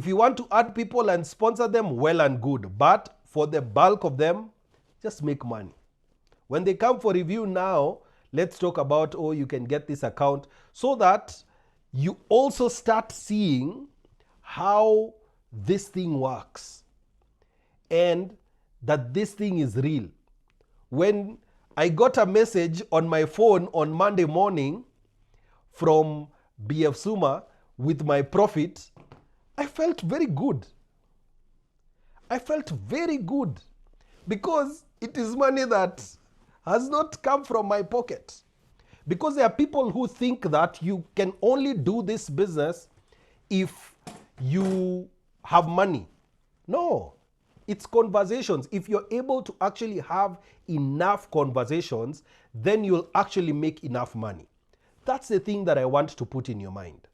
If you want to add people and sponsor them, well and good. But for the bulk of them, just make money. When they come for review now, let's talk about, oh, you can get this account, so that you also start seeing how this thing works and that this thing is real. When I got a message on my phone on Monday morning from BF Suma with my profit, I felt very good. I felt very good because it is money that has not come from my pocket. Because there are people who think that you can only do this business if you have money. No, it's conversations. If you're able to actually have enough conversations, then you'll actually make enough money. That's the thing that I want to put in your mind.